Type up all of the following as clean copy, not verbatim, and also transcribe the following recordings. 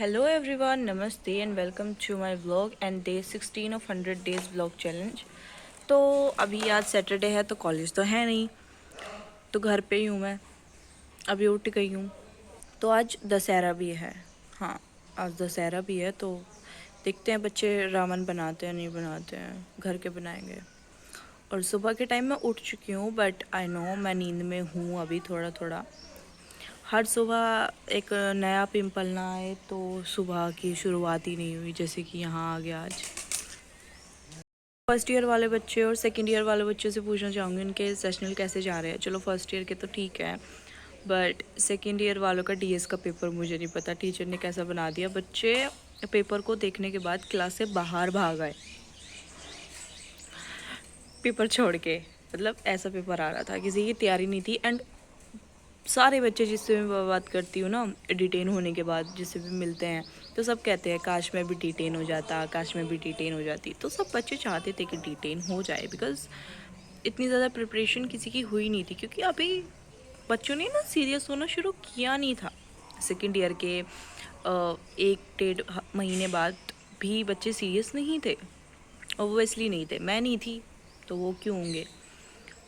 Hello everyone, Namaste and welcome to my vlog and day 16 of 100 days vlog challenge। तो अभी आज Saturday है तो कॉलेज तो है नहीं, तो घर पे ही हूँ मैं। अभी उठ गई हूँ। तो आज दशहरा भी है। हाँ, आज दशहरा भी है तो देखते हैं बच्चे रावण बनाते हैं नहीं बनाते हैं, घर के बनाएंगे। और सुबह के टाइम मैं उठ चुकी हूँ बट आई नो मैं नींद में हूँ अभी थोड़ा थोड़ा। हर सुबह एक नया पिंपल ना आए तो सुबह की शुरुआत ही नहीं हुई, जैसे कि यहाँ आ गया आज। फर्स्ट ईयर वाले बच्चे और सेकंड ईयर वाले बच्चों से पूछना चाहूँगी उनके सेशनल कैसे जा रहे हैं। चलो फर्स्ट ईयर के तो ठीक है, बट सेकंड ईयर वालों का डीएस का पेपर मुझे नहीं पता टीचर ने कैसा बना दिया। बच्चे पेपर को देखने के बाद क्लास से बाहर भाग आए, पेपर छोड़ के। मतलब ऐसा पेपर आ रहा था, किसी की तैयारी नहीं थी। एंड सारे बच्चे जिससे मैं बात करती हूँ ना, डिटेन होने के बाद जिससे भी मिलते हैं तो सब कहते हैं काश मैं भी डिटेन हो जाता, काश मैं भी डिटेन हो जाती। तो सब बच्चे चाहते थे कि डिटेन हो जाए, बिकॉज़ इतनी ज़्यादा प्रिपरेशन किसी की हुई नहीं थी। क्योंकि अभी बच्चों ने ना सीरियस होना शुरू किया नहीं था। सेकेंड ईयर के 1 डेढ़ महीने बाद भी बच्चे सीरियस नहीं थे। ओबियसली नहीं थे, मैं नहीं थी तो वो क्यों होंगे।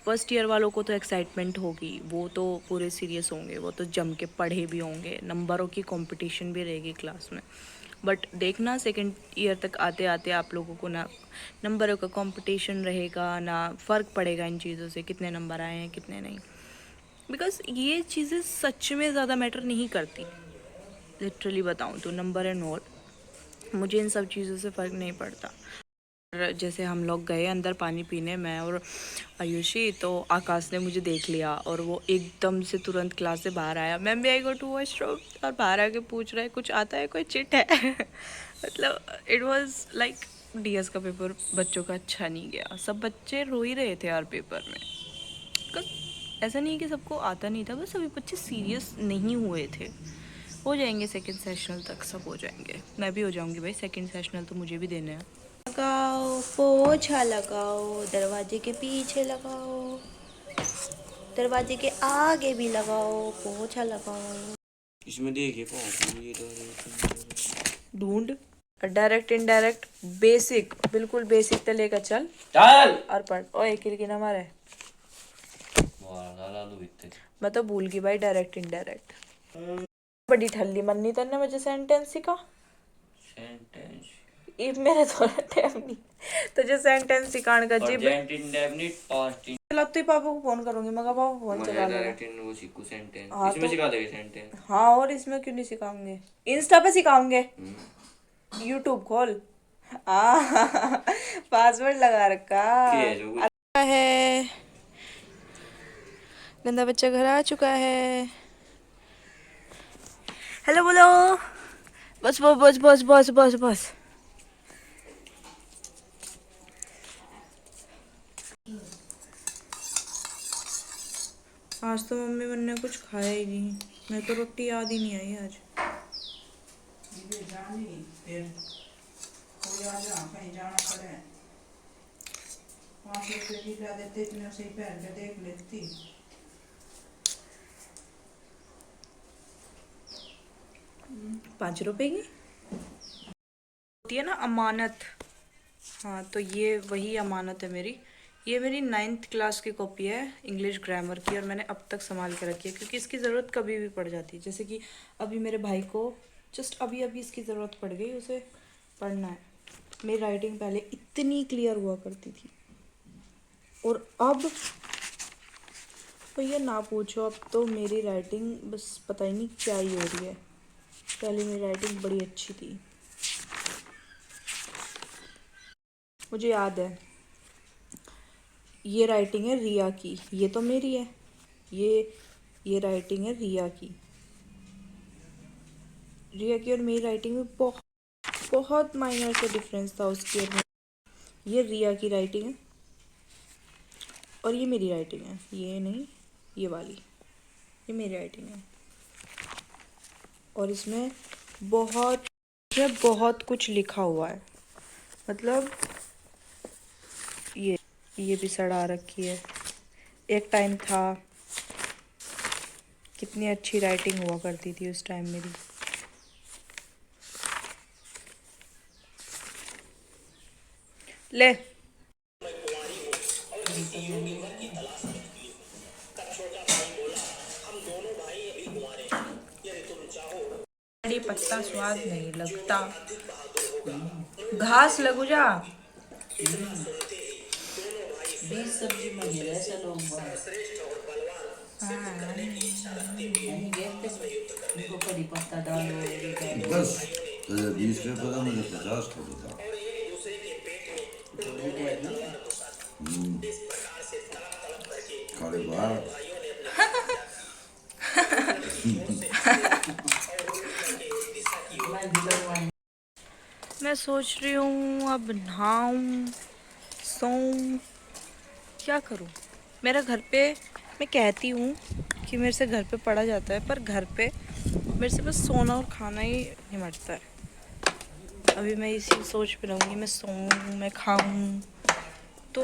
फर्स्ट ईयर वालों को तो एक्साइटमेंट होगी, वो तो पूरे सीरियस होंगे, वो तो जम के पढ़े भी होंगे, नंबरों की कंपटीशन भी रहेगी क्लास में। बट देखना सेकंड ईयर तक आते आते आप लोगों को ना नंबरों का कंपटीशन रहेगा, ना फ़र्क पड़ेगा इन चीज़ों से, कितने नंबर आए हैं कितने नहीं। बिकॉज़ ये चीज़ें सच में ज़्यादा मैटर नहीं करती। लिटरली बताऊँ तो नंबर एंड ऑल, मुझे इन सब चीज़ों से फ़र्क नहीं पड़ता। जैसे हम लोग गए अंदर पानी पीने, मैं और आयुषी, तो आकाश ने मुझे देख लिया और वो एकदम से तुरंत क्लास से बाहर आया। मैम भी आई गो टू वॉशरूम, और बाहर आके पूछ रहा है कुछ आता है, कोई चिट है। मतलब इट वाज लाइक डीएस का पेपर बच्चों का अच्छा नहीं गया। सब बच्चे रो ही रहे थे यार पेपर में। ऐसा नहीं है कि सबको आता नहीं था, बस सभी बच्चे सीरियस नहीं हुए थे। हो जाएंगे सेकंड सेशनल तक, सब हो जाएंगे। मैं भी हो जाऊंगी भाई, सेकंड सेशनल तो मुझे भी देने हैं। लगाओ पोछा, लगाओ दरवाजे के पीछे, लगाओ दरवाजे के आगे भी लगाओ, पोछा लगाओ। इसमें देखिए कौन ये ढूंढ। डायरेक्ट इनडायरेक्ट बेसिक, बिल्कुल बेसिक तो लेकर चल चल और पढ़। ओए किरकिर ना मारे, मैं तो भूल गई भाई डायरेक्ट इनडायरेक्ट। बड़ी ठल्ली मननी तन्ने मुझे सेंटेंस सिखा। सेंटेंस ये मेरे थोड़ा टाइम नहीं तुझे सेंटेंस सिखाने का जी। प्रेजेंट इंडेफिनिट पास्ट चला तो ही पापा को फोन करूंगी, मैं कहा पापा फोन चला लेगा। डायरेक्ट इन वो सीखो सेंटेंस हाँ इसमें तो सिखा देंगे सेंटेंस। हाँ, और इसमें क्यों नहीं सिखाएंगे, इंस्टा पे सिखाएंगे। यूट्यूब खोल। पासवर्ड लगा रखा के है जो कुछ है। गंदा बच्चा घर आ चुका है। हेलो बोलो। बस बस बस बस बस बस बस। आज तो मम्मी मैंने कुछ खाया ही नहीं, मैं तो रोटी याद ही नहीं आई आज। ₹5 की होती है ना अमानत। हाँ तो ये वही अमानत है मेरी। ये मेरी 9th क्लास की कॉपी है इंग्लिश ग्रामर की, और मैंने अब तक संभाल के रखी है क्योंकि इसकी ज़रूरत कभी भी पड़ जाती है। जैसे कि अभी मेरे भाई को जस्ट अभी अभी इसकी ज़रूरत पड़ गई, उसे पढ़ना है। मेरी राइटिंग पहले इतनी क्लियर हुआ करती थी और अब तो ये ना पूछो, अब तो मेरी राइटिंग बस पता ही नहीं क्या ही हो रही है। पहले मेरी राइटिंग बड़ी अच्छी थी, मुझे याद है। ये राइटिंग है रिया की, ये तो मेरी है। ये राइटिंग है रिया की। रिया की और मेरी राइटिंग में बहुत बहुत माइनर सा डिफरेंस था उसकी और मेरी। ये रिया की राइटिंग है और ये मेरी राइटिंग है। ये नहीं, ये वाली, ये मेरी राइटिंग है। और इसमें बहुत बहुत कुछ लिखा हुआ है। मतलब ये भी सड़ा रखी है। एक टाइम था, कितनी अच्छी राइटिंग हुआ करती थी उस टाइम मेरी। ले। कड़ी पत्ता स्वाद नहीं लगता, घास लगू जा। 20 सब्जी बनी रहे ऐसे लोग उनको कड़ी पत्ता डालो ये डालो। बस 20 में पता मुझे 50 का पता। खाली बाहर मैं सोच रही हूँ अब नहाऊं, सोऊं, क्या करूँ। मेरा घर पे, मैं कहती हूँ कि मेरे से घर पे पढ़ा जाता है, पर घर पे मेरे से बस सोना और खाना ही निमटता है। अभी मैं इसी सोच पे रहूँगी, मैं सोऊं, मैं खाऊं। तो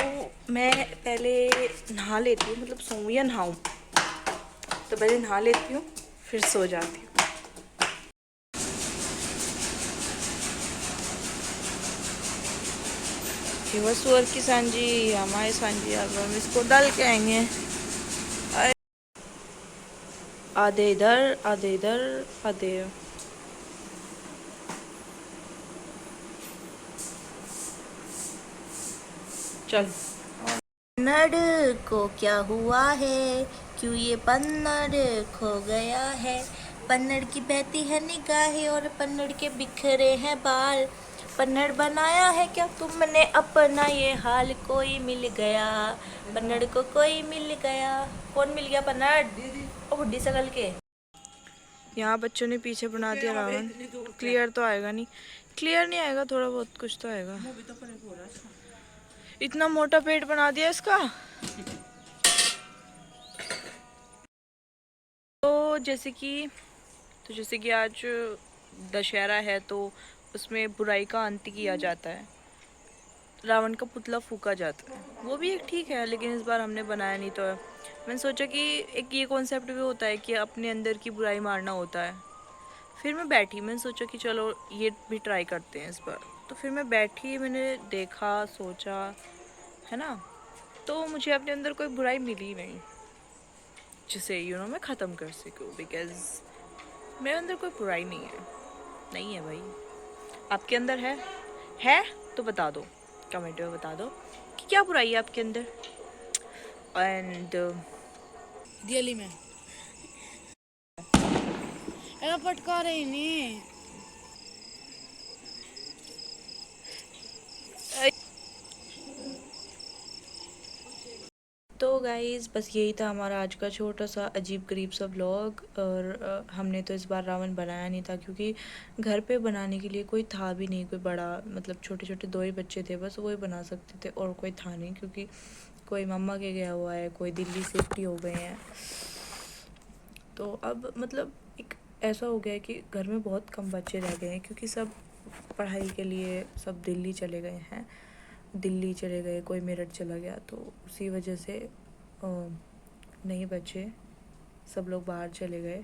मैं पहले नहा लेती हूँ, मतलब सोऊं या नहाऊं, तो पहले नहा लेती हूँ फिर सो जाती हूँ। ये सुअर की सांजी, हमारे सांजी, अब हम इसको डाल के आएंगे। आधे इधर आधे इधर आधे। चल। पन्नड़ को क्या हुआ है, क्यों ये पन्नड़ खो गया है। पन्नड़ की बहती है निगाहें और पन्नड़ के बिखरे हैं बाल। पन्नड़ बनाया है क्या तुमने अपना ये हाल, कोई मिल गया पन्नड़ को, कोई मिल गया। कौन मिल गया पन्नड़? ओ बुढ़ी सकल के। यहाँ बच्चों ने पीछे बना दिया रावण। क्लियर तो आएगा नहीं, क्लियर नहीं आएगा, थोड़ा बहुत कुछ तो आएगा। इतना मोटा पेट बना दिया इसका। तो जैसे कि आज दशहरा है, तो उसमें बुराई का अंत किया जाता है, रावण का पुतला फूका जाता है। वो भी एक ठीक है, लेकिन इस बार हमने बनाया नहीं, तो मैंने सोचा कि एक ये कॉन्सेप्ट भी होता है कि अपने अंदर की बुराई मारना होता है। फिर मैं बैठी, मैंने सोचा कि चलो ये भी ट्राई करते हैं इस बार। तो फिर मैं बैठी, मैंने देखा, सोचा, है ना, तो मुझे अपने अंदर कोई बुराई मिली नहीं जिसे मैं ख़त्म कर सकूँ, बिकॉज मेरे अंदर कोई बुराई नहीं है। नहीं है भाई। आपके अंदर है तो बता दो, कमेंट में बता दो कि क्या बुराई है आपके अंदर। एंड दिल्ली में पटका रही नहीं। तो गाइज़ बस यही था हमारा आज का छोटा सा अजीब गरीब सा व्लॉग। और हमने तो इस बार रावण बनाया नहीं था, क्योंकि घर पे बनाने के लिए कोई था भी नहीं, कोई बड़ा, मतलब छोटे छोटे 2 ही बच्चे थे, बस वही बना सकते थे, और कोई था नहीं, क्योंकि कोई मम्मा के गया हुआ है, कोई दिल्ली शिफ्ट हो गए हैं। तो अब मतलब एक ऐसा हो गया है कि घर में बहुत कम बच्चे रह गए हैं, क्योंकि सब पढ़ाई के लिए सब दिल्ली चले गए हैं, दिल्ली चले गए, कोई मेरठ चला गया, तो उसी वजह से नहीं बचे, सब लोग बाहर चले गए।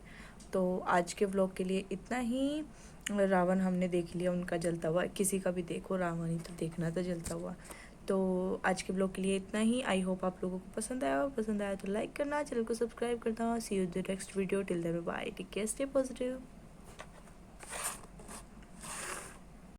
तो आज के व्लॉग के लिए इतना ही। रावण हमने देख लिया उनका जलता हुआ, किसी का भी देखो रावण ही तो देखना था जलता हुआ। तो आज के ब्लॉग के लिए इतना ही। आई होप आप लोगों को पसंद आया तो लाइक करना, चैनल को सब्सक्राइब करना। See you the next video, till then bye, take care, stay positive.